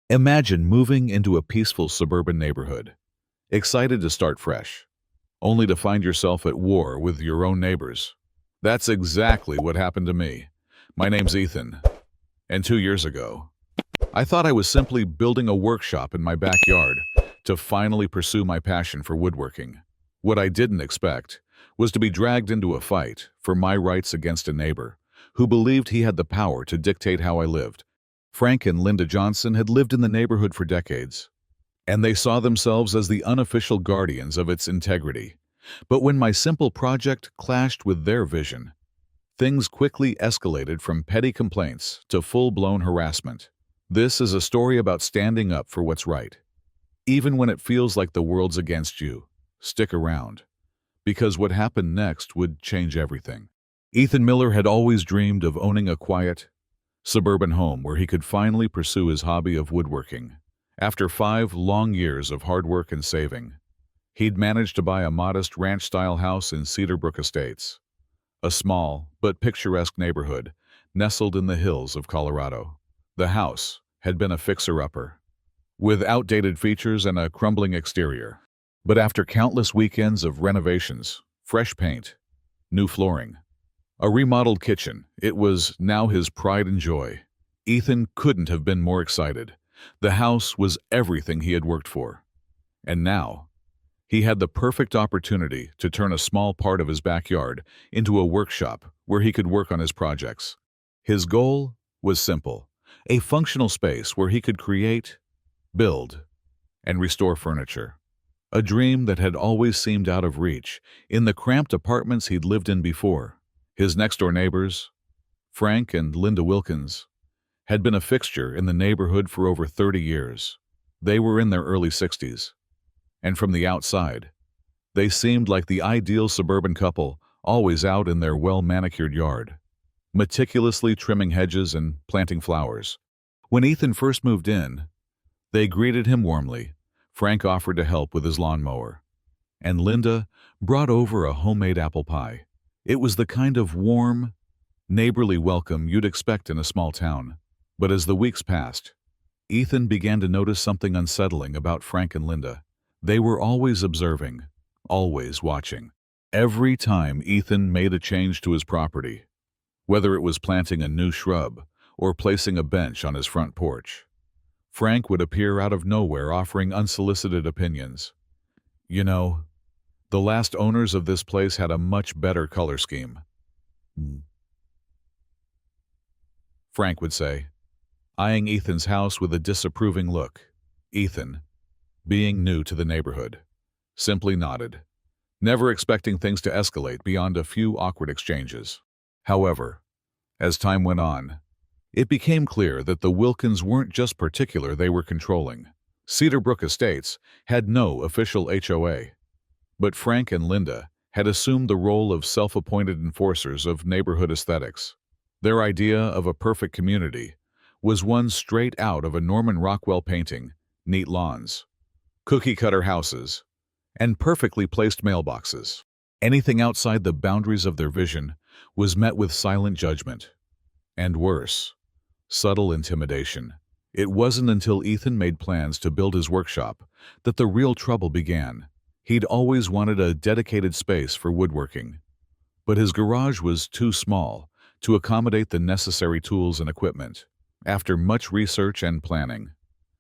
Imagine moving into a peaceful suburban neighborhood, excited to start fresh, only to find yourself at war with your own neighbors. That's exactly what happened to me. My name's Ethan, and 2 years ago, I thought I was simply building a workshop in my backyard to finally pursue my passion for woodworking. What I didn't expect was to be dragged into a fight for my rights against a neighbor who believed he had the power to dictate how I lived. Frank and Linda Johnson had lived in the neighborhood for decades, and they saw themselves as the unofficial guardians of its integrity. But when my simple project clashed with their vision, things quickly escalated from petty complaints to full-blown harassment. This is a story about standing up for what's right, even when it feels like the world's against you. Stick around, because what happened next would change everything. Ethan Miller had always dreamed of owning a quiet, suburban home where he could finally pursue his hobby of woodworking. After 5 long years of hard work and saving, he'd managed to buy a modest ranch-style house in Cedar Brook Estates, a small but picturesque neighborhood nestled in the hills of Colorado. The house had been a fixer-upper, with outdated features and a crumbling exterior. But after countless weekends of renovations, fresh paint, new flooring, a remodeled kitchen, it was now his pride and joy. Ethan couldn't have been more excited. The house was everything he had worked for. And now, he had the perfect opportunity to turn a small part of his backyard into a workshop where he could work on his projects. His goal was simple: a functional space where he could create, build, and restore furniture. A dream that had always seemed out of reach in the cramped apartments he'd lived in before. His next-door neighbors, Frank and Linda Wilkins, had been a fixture in the neighborhood for over 30 years. They were in their early 60s, and from the outside, they seemed like the ideal suburban couple, always out in their well-manicured yard, meticulously trimming hedges and planting flowers. When Ethan first moved in, they greeted him warmly. Frank offered to help with his lawnmower, and Linda brought over a homemade apple pie. It was the kind of warm, neighborly welcome you'd expect in a small town. But as the weeks passed, Ethan began to notice something unsettling about Frank and Linda. They were always observing, always watching. Every time Ethan made a change to his property, whether it was planting a new shrub or placing a bench on his front porch, Frank would appear out of nowhere offering unsolicited opinions. "You know, the last owners of this place had a much better color scheme," Frank would say, eyeing Ethan's house with a disapproving look. Ethan, being new to the neighborhood, simply nodded, never expecting things to escalate beyond a few awkward exchanges. However, as time went on, it became clear that the Wilkins weren't just particular, they were controlling. Cedar Brook Estates had no official HOA, but Frank and Linda had assumed the role of self-appointed enforcers of neighborhood aesthetics. Their idea of a perfect community was one straight out of a Norman Rockwell painting: neat lawns, cookie-cutter houses, and perfectly placed mailboxes. Anything outside the boundaries of their vision was met with silent judgment, and worse, subtle intimidation. It wasn't until Ethan made plans to build his workshop that the real trouble began. He'd always wanted a dedicated space for woodworking, but his garage was too small to accommodate the necessary tools and equipment. After much research and planning,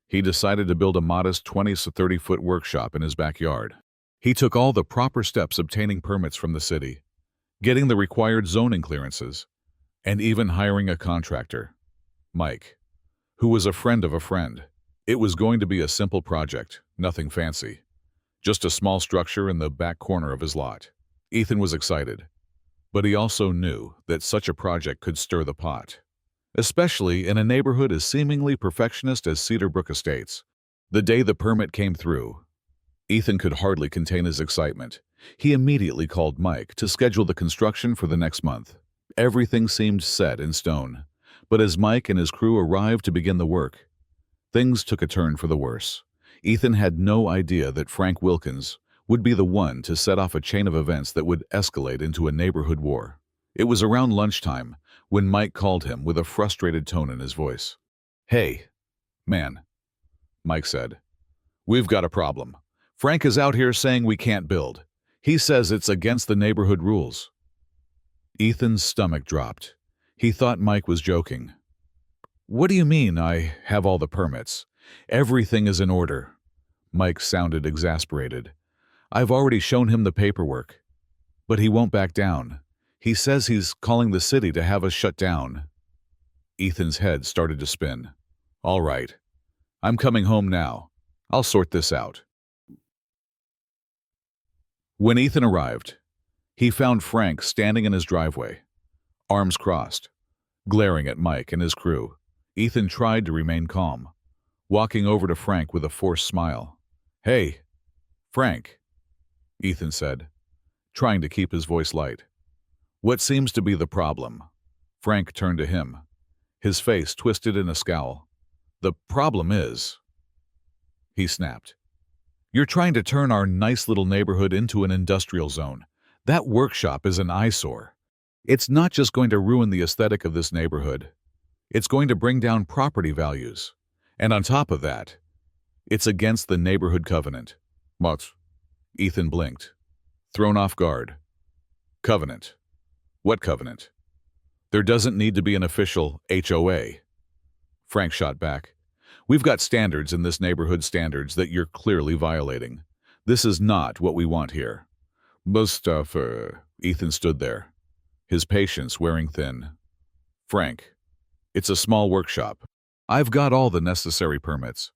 he decided to build a modest 20 to 30-foot workshop in his backyard. He took all the proper steps, obtaining permits from the city, getting the required zoning clearances, and even hiring a contractor, Mike, who was a friend of a friend. It was going to be a simple project, nothing fancy, just a small structure in the back corner of his lot. Ethan was excited, but he also knew that such a project could stir the pot, especially in a neighborhood as seemingly perfectionist as Cedar Brook Estates. The day the permit came through, Ethan could hardly contain his excitement. He immediately called Mike to schedule the construction for the next month. Everything seemed set in stone, but as Mike and his crew arrived to begin the work, things took a turn for the worse. Ethan had no idea that Frank Wilkins would be the one to set off a chain of events that would escalate into a neighborhood war. It was around lunchtime when Mike called him with a frustrated tone in his voice. "Hey, man, Mike said. "We've got a problem. Frank is out here saying we can't build. He says it's against the neighborhood rules." Ethan's stomach dropped. He thought Mike was joking. "What do you mean I have all the permits? Everything is in order." Mike sounded exasperated. "I've already shown him the paperwork." But he won't back down. He says he's calling the city to have us shut down. Ethan's head started to spin. "All right. I'm coming home now. I'll sort this out." When Ethan arrived, he found Frank standing in his driveway, arms crossed, glaring at Mike and his crew. Ethan tried to remain calm, walking over to Frank with a forced smile. "Hey, Frank," Ethan said, trying to keep his voice light. "What seems to be the problem?" Frank turned to him, his face twisted in a scowl. "The problem is," he snapped, "you're trying to turn our nice little neighborhood into an industrial zone. That workshop is an eyesore. It's not just going to ruin the aesthetic of this neighborhood. It's going to bring down property values. And on top of that, it's against the neighborhood covenant." "What?" Ethan blinked, thrown off guard. "Covenant? What covenant?" "There doesn't need to be an official HOA." Frank shot back. "We've got standards in this neighborhood, standards that you're clearly violating. This is not what we want here." "Mustafa," Ethan stood there, his patience wearing thin. "Frank, it's a small workshop. I've got all the necessary permits.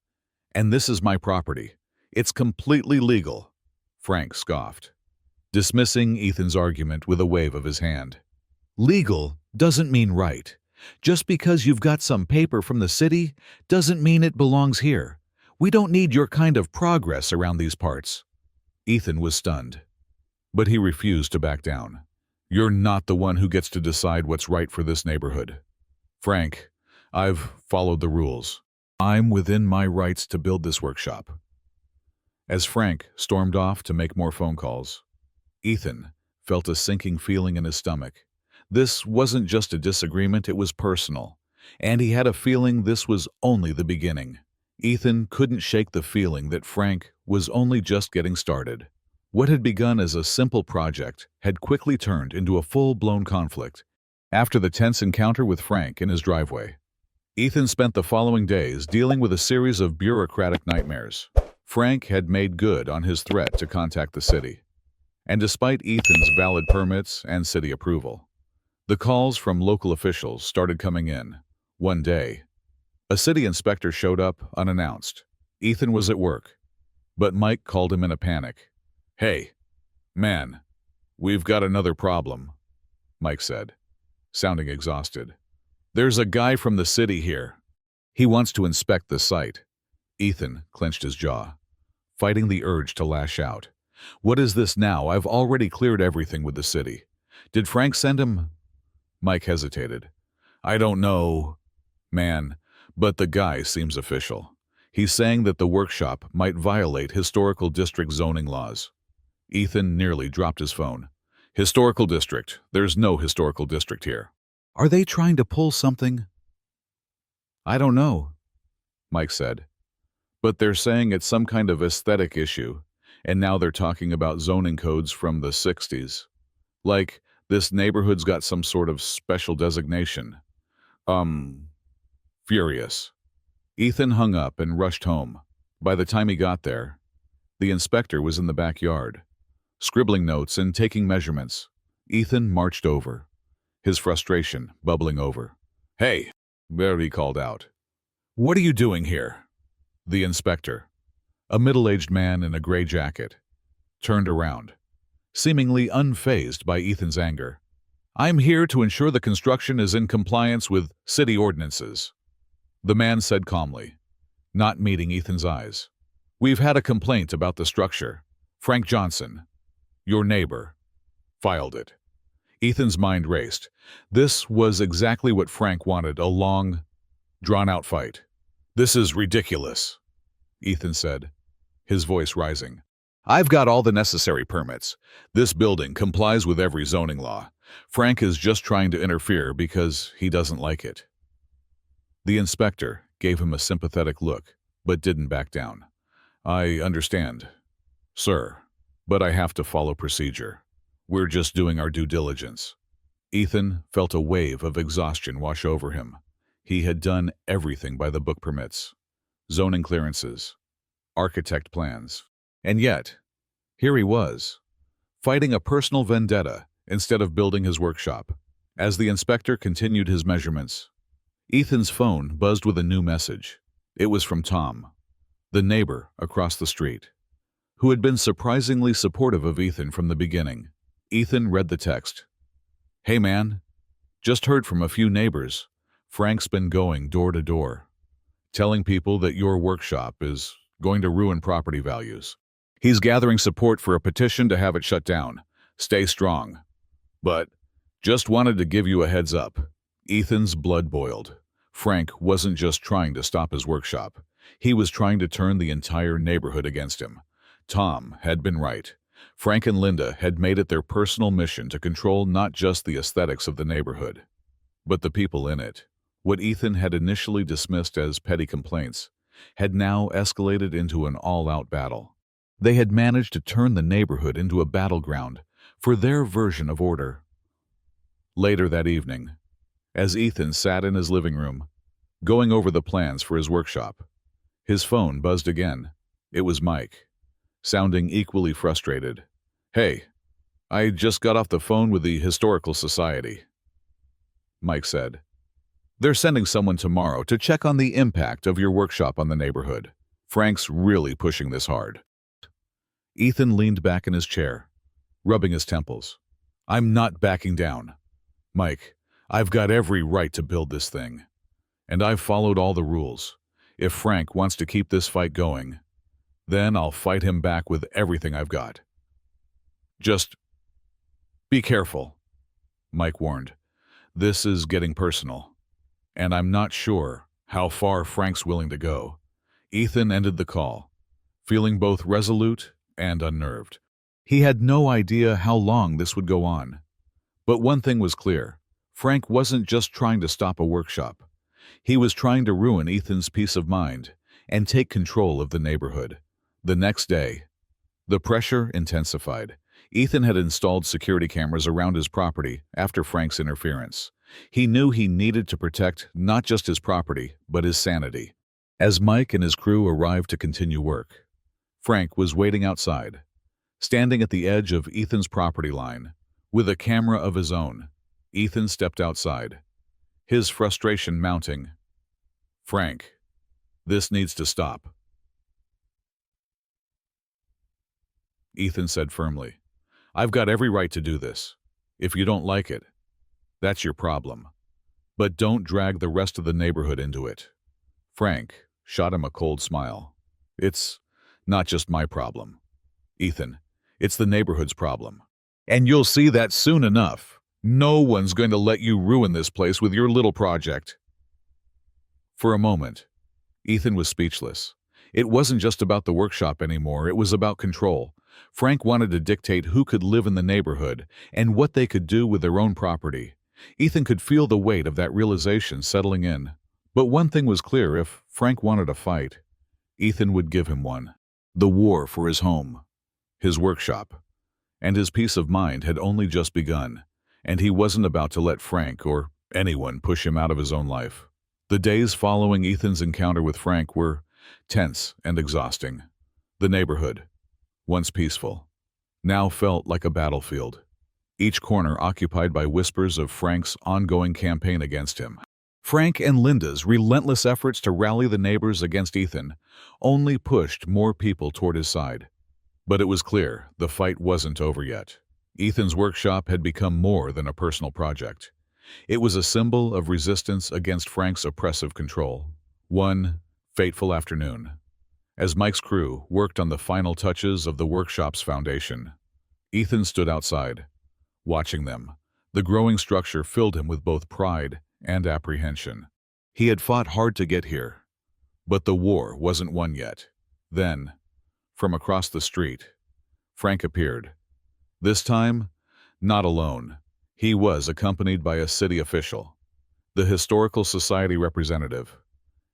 And this is my property. It's completely legal." Frank scoffed, dismissing Ethan's argument with a wave of his hand. "Legal doesn't mean right. Just because you've got some paper from the city doesn't mean it belongs here. We don't need your kind of progress around these parts." Ethan was stunned, but he refused to back down. "You're not the one who gets to decide what's right for this neighborhood. Frank, I've followed the rules. I'm within my rights to build this workshop." As Frank stormed off to make more phone calls, Ethan felt a sinking feeling in his stomach. This wasn't just a disagreement, it was personal, and he had a feeling this was only the beginning. Ethan couldn't shake the feeling that Frank was only just getting started. What had begun as a simple project had quickly turned into a full-blown conflict. After the tense encounter with Frank in his driveway, Ethan spent the following days dealing with a series of bureaucratic nightmares. Frank had made good on his threat to contact the city, and despite Ethan's valid permits and city approval, the calls from local officials started coming in. One day, a city inspector showed up unannounced. Ethan was at work, but Mike called him in a panic. "Hey, man, we've got another problem," Mike said, sounding exhausted. "There's a guy from the city here. He wants to inspect the site." Ethan clenched his jaw, fighting the urge to lash out. "What is this now? I've already cleared everything with the city. Did Frank send him?" Mike hesitated. "I don't know, man, but the guy seems official. He's saying that the workshop might violate historical district zoning laws." Ethan nearly dropped his phone. "Historical district? There's no historical district here." "Are they trying to pull something?" "I don't know," Mike said. "But they're saying it's some kind of aesthetic issue, and now they're talking about zoning codes from the 60s. Like, this neighborhood's got some sort of special designation. Furious." Ethan hung up and rushed home. By the time he got there, the inspector was in the backyard, scribbling notes and taking measurements. Ethan marched over, his frustration bubbling over. "Hey," he called out. "What are you doing here?" The inspector, a middle-aged man in a gray jacket, turned around, seemingly unfazed by Ethan's anger. "I'm here to ensure the construction is in compliance with city ordinances," the man said calmly, not meeting Ethan's eyes. "We've had a complaint about the structure. Frank Johnson, your neighbor, filed it." Ethan's mind raced. This was exactly what Frank wanted, a long, drawn-out fight. "This is ridiculous," Ethan said, his voice rising. "I've got all the necessary permits. This building complies with every zoning law. Frank is just trying to interfere because he doesn't like it." The inspector gave him a sympathetic look, but didn't back down. "I understand, sir, but I have to follow procedure. We're just doing our due diligence." Ethan felt a wave of exhaustion wash over him. He had done everything by the book permits, zoning clearances, architect plans. And yet, here he was, fighting a personal vendetta instead of building his workshop. As the inspector continued his measurements, Ethan's phone buzzed with a new message. It was from Tom, the neighbor across the street, who had been surprisingly supportive of Ethan from the beginning. Ethan read the text. "Hey man, just heard from a few neighbors. Frank's been going door to door, telling people that your workshop is going to ruin property values. He's gathering support for a petition to have it shut down. Stay strong. But just wanted to give you a heads up." Ethan's blood boiled. Frank wasn't just trying to stop his workshop. He was trying to turn the entire neighborhood against him. Tom had been right. Frank and Linda had made it their personal mission to control not just the aesthetics of the neighborhood, but the people in it. What Ethan had initially dismissed as petty complaints had now escalated into an all-out battle. They had managed to turn the neighborhood into a battleground for their version of order. Later that evening, as Ethan sat in his living room, going over the plans for his workshop, his phone buzzed again. It was Mike, sounding equally frustrated. "Hey, I just got off the phone with the Historical Society," Mike said. "They're sending someone tomorrow to check on the impact of your workshop on the neighborhood. Frank's really pushing this hard." Ethan leaned back in his chair, rubbing his temples. "I'm not backing down. Mike, I've got every right to build this thing. And I've followed all the rules. If Frank wants to keep this fight going, then I'll fight him back with everything I've got. Just be careful," Mike warned. "This is getting personal, and I'm not sure how far Frank's willing to go." Ethan ended the call, feeling both resolute and unnerved. He had no idea how long this would go on. But one thing was clear. Frank wasn't just trying to stop a workshop. He was trying to ruin Ethan's peace of mind and take control of the neighborhood. The next day, the pressure intensified. Ethan had installed security cameras around his property after Frank's interference. He knew he needed to protect not just his property, but his sanity. As Mike and his crew arrived to continue work, Frank was waiting outside, standing at the edge of Ethan's property line, with a camera of his own. Ethan stepped outside, his frustration mounting. "Frank, this needs to stop," Ethan said firmly. "I've got every right to do this. If you don't like it, that's your problem. But don't drag the rest of the neighborhood into it." Frank shot him a cold smile. "It's not just my problem, Ethan. It's the neighborhood's problem. And you'll see that soon enough. No one's going to let you ruin this place with your little project." For a moment, Ethan was speechless. It wasn't just about the workshop anymore, it was about control. Frank wanted to dictate who could live in the neighborhood and what they could do with their own property. Ethan could feel the weight of that realization settling in. But one thing was clear: if Frank wanted a fight, Ethan would give him one. The war for his home, his workshop, and his peace of mind had only just begun, and he wasn't about to let Frank or anyone push him out of his own life. The days following Ethan's encounter with Frank were tense and exhausting. The neighborhood, once peaceful, now felt like a battlefield, each corner occupied by whispers of Frank's ongoing campaign against him. Frank and Linda's relentless efforts to rally the neighbors against Ethan only pushed more people toward his side. But it was clear the fight wasn't over yet. Ethan's workshop had become more than a personal project. It was a symbol of resistance against Frank's oppressive control. One fateful afternoon, as Mike's crew worked on the final touches of the workshop's foundation, Ethan stood outside, watching them. The growing structure filled him with both pride and apprehension. He had fought hard to get here, but the war wasn't won yet. Then, from across the street, Frank appeared. This time, not alone. He was accompanied by a city official, the Historical Society representative,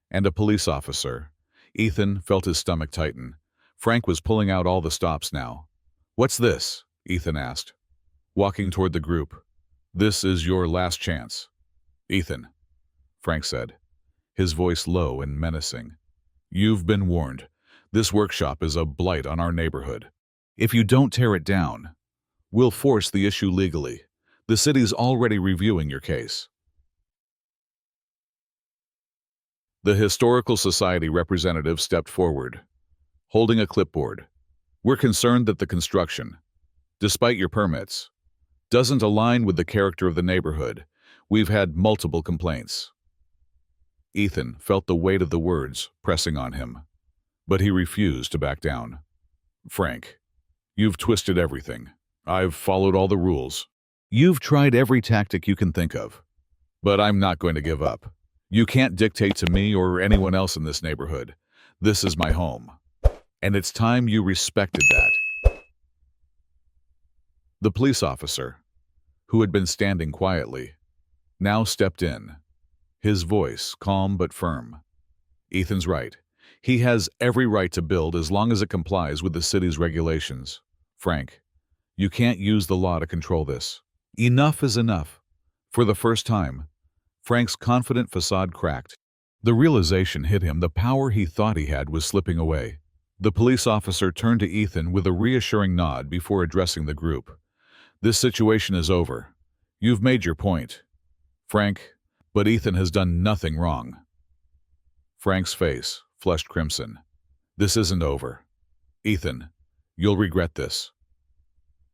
and a police officer. Ethan felt his stomach tighten. Frank was pulling out all the stops now. "What's this?" Ethan asked, walking toward the group. "This is your last chance." "Ethan," Frank said, his voice low and menacing. "You've been warned. This workshop is a blight on our neighborhood. If you don't tear it down, we'll force the issue legally. The city's already reviewing your case." The Historical Society representative stepped forward, holding a clipboard. "We're concerned that the construction, despite your permits, doesn't align with the character of the neighborhood. We've had multiple complaints." Ethan felt the weight of the words pressing on him, but he refused to back down. "Frank, you've twisted everything. I've followed all the rules. You've tried every tactic you can think of. But I'm not going to give up. You can't dictate to me or anyone else in this neighborhood. This is my home, and it's time you respected that." The police officer, who had been standing quietly, now stepped in, his voice calm but firm. "Ethan's right. He has every right to build as long as it complies with the city's regulations. Frank, you can't use the law to control this. Enough is enough." For the first time, Frank's confident facade cracked. The realization hit him the power he thought he had was slipping away. The police officer turned to Ethan with a reassuring nod before addressing the group. "This situation is over. You've made your point, Frank, but Ethan has done nothing wrong." Frank's face flushed crimson. "This isn't over. Ethan, you'll regret this."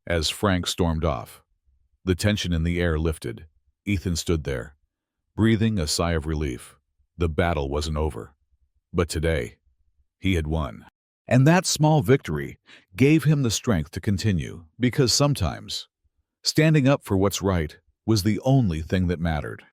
As Frank stormed off, the tension in the air lifted. Ethan stood there, breathing a sigh of relief. The battle wasn't over. But today, he had won. And that small victory gave him the strength to continue, because sometimes standing up for what's right was the only thing that mattered.